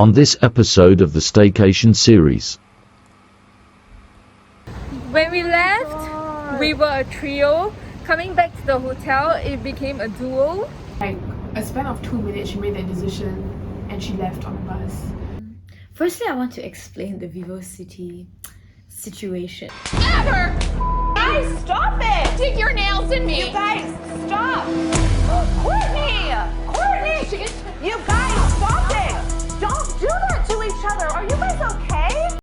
on this episode of the Staycation series. When we left, we were a trio. Coming back to the hotel, it became a duo. Like a span of 2 minutes, she made that decision and she left on the bus. Firstly, I want to explain the VivoCity situation. Never! Guys, stop it! Dig your nails in me! You guys, stop! Courtney! Courtney! You guys, stop it! Don't do that to each other! Are you guys okay?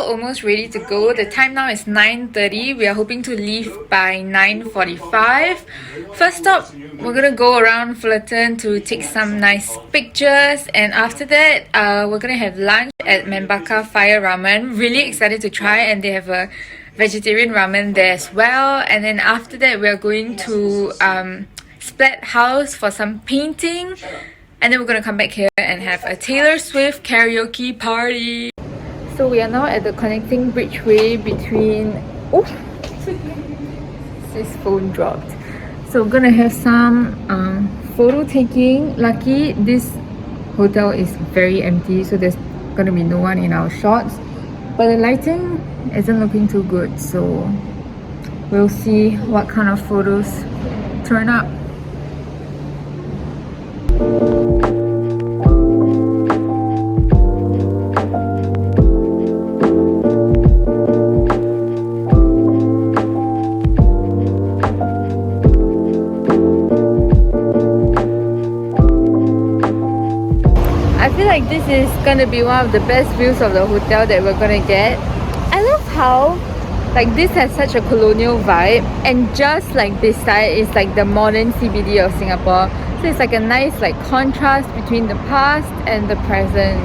Almost ready to go. The time now is 9:30. We are hoping to leave by 9:45. First stop, we're gonna go around Fullerton to take some nice pictures, and after that we're gonna have lunch at Membaka Fire Ramen. Really excited to try, and they have a vegetarian ramen there as well. And then after that we are going to Splat House for some painting, and then we're gonna come back here and have a Taylor Swift karaoke party. So we are now at the connecting bridgeway between... Oh! This phone dropped. So we're gonna have some photo taking. Lucky this hotel is very empty, so there's gonna be no one in our shots. But the lighting isn't looking too good, so we'll see what kind of photos turn up. I feel like this is gonna be one of the best views of the hotel that we're gonna get. I love how like this has such a colonial vibe, and just like beside is like the modern CBD of Singapore. So it's like a nice like contrast between the past and the present.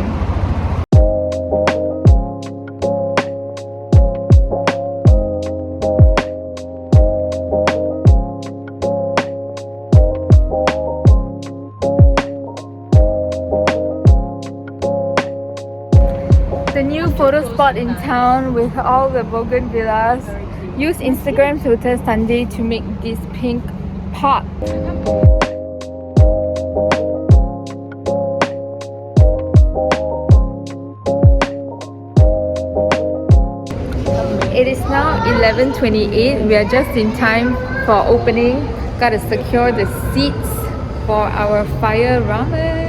The new photo spot in town with all the bougainvilleas. Use Instagram filter Sunday to make this pink pop. It is now 11:28. We are just in time for opening. Gotta secure the seats for our fire ramen.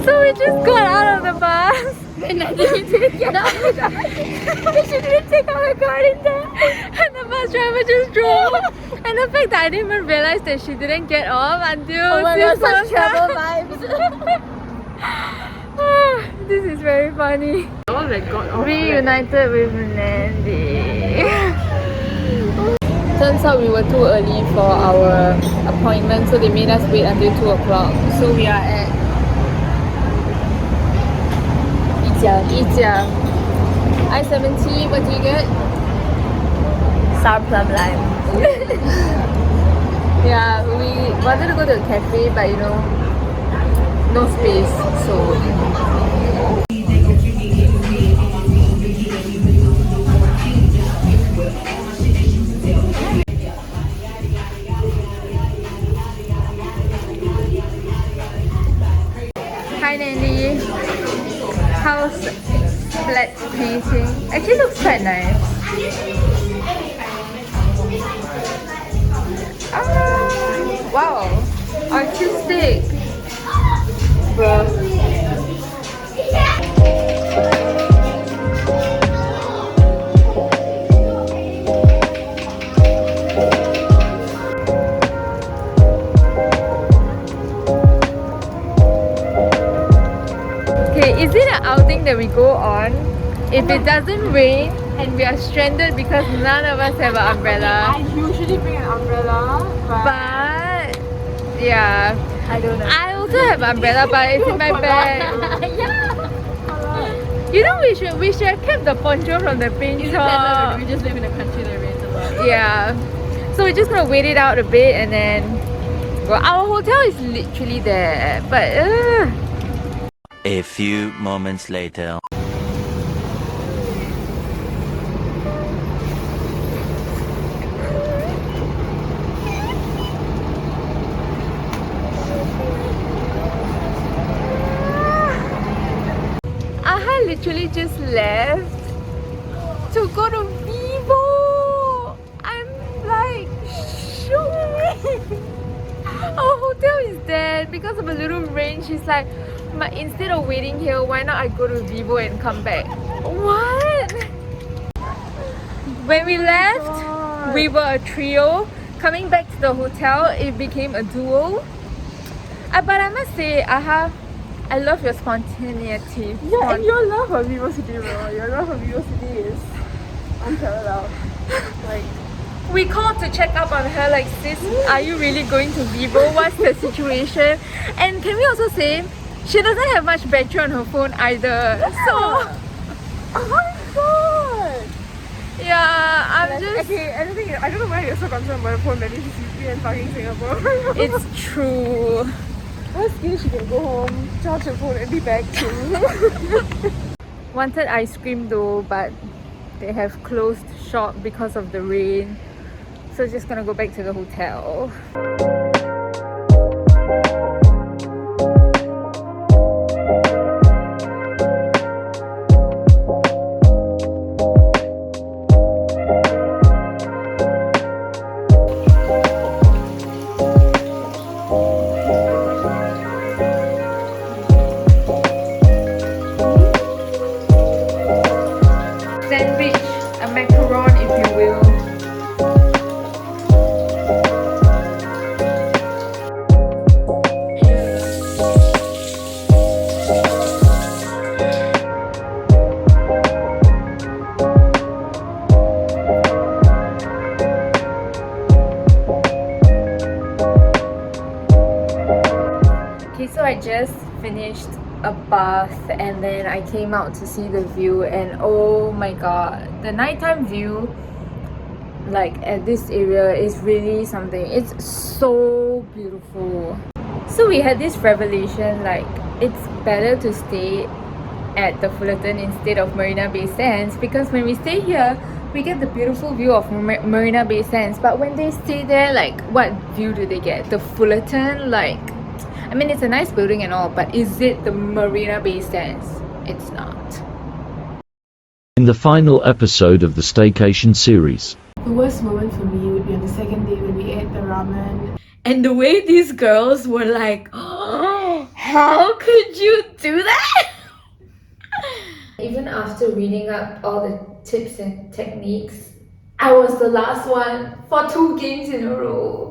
So we just got out of the bus and I didn't get out of the car. She didn't take out her card in there, and the bus driver just drove. And the fact that I didn't even realize that she didn't get off until... Oh my god, such travel vibes! This is very funny. Reunited with Nandy. Turns out we were too early for our appointment, so they made us wait until 2 o'clock. So we are at Yijia. I-70, what do you get? Sour plum lime. Yeah, we wanted to go to a cafe, but you know, no space, so... finally, house flat painting. Actually looks quite nice. Ah, wow, artistic. Bro. Okay, is it an outing that we go on if it doesn't rain and we are stranded because none of us have an umbrella? I usually bring an umbrella, But yeah, I don't know. I also have an umbrella, but it's in my bag. You know, we should have kept the poncho from the paint shop. We just live in a country that rains a lot. Yeah, so we're just gonna wait it out a bit and then. Well, our hotel is literally there, but. A few moments later. Aha literally just left to go to Vivo. I'm like shook. Our hotel is dead because of a little rain. She's like, instead of waiting here, why not I go to Vivo and come back? What? When we left, we were a trio. Coming back to the hotel, it became a duo. But I must say, Aha, I love your spontaneity. Yeah, and your love for Vivo City, bro. Your love for Vivo City is unparalleled. Like, We called to check up on her like, sis, are you really going to Vivo? What's the situation? And can we also say, she doesn't have much battery on her phone either. So, oh my god! yeah, I'm just... Okay, I don't know why you're so concerned about the phone that is CP and fucking Singapore. It's true. Worst case, she can go home, charge her phone and be back too. Wanted ice cream though, but they have closed shop because of the rain. So just gonna go back to the hotel. Sandwich, a macaron if you will. Okay, so I just finished a bath and then I came out to see the view, and oh my god, the nighttime view like at this area is really something. It's so beautiful. So we had this revelation, like it's better to stay at the Fullerton instead of Marina Bay Sands, because when we stay here we get the beautiful view of Marina Bay Sands, but when they stay there, like what view do they get? The Fullerton, like I mean, it's a nice building and all, but is it the Marina Bay Sands? It's not. In the final episode of the Staycation series. The worst moment for me would be on the second day when we ate the ramen. And the way these girls were like, oh, how could you do that? Even after reading up all the tips and techniques, I was the last one for 2 games in a row.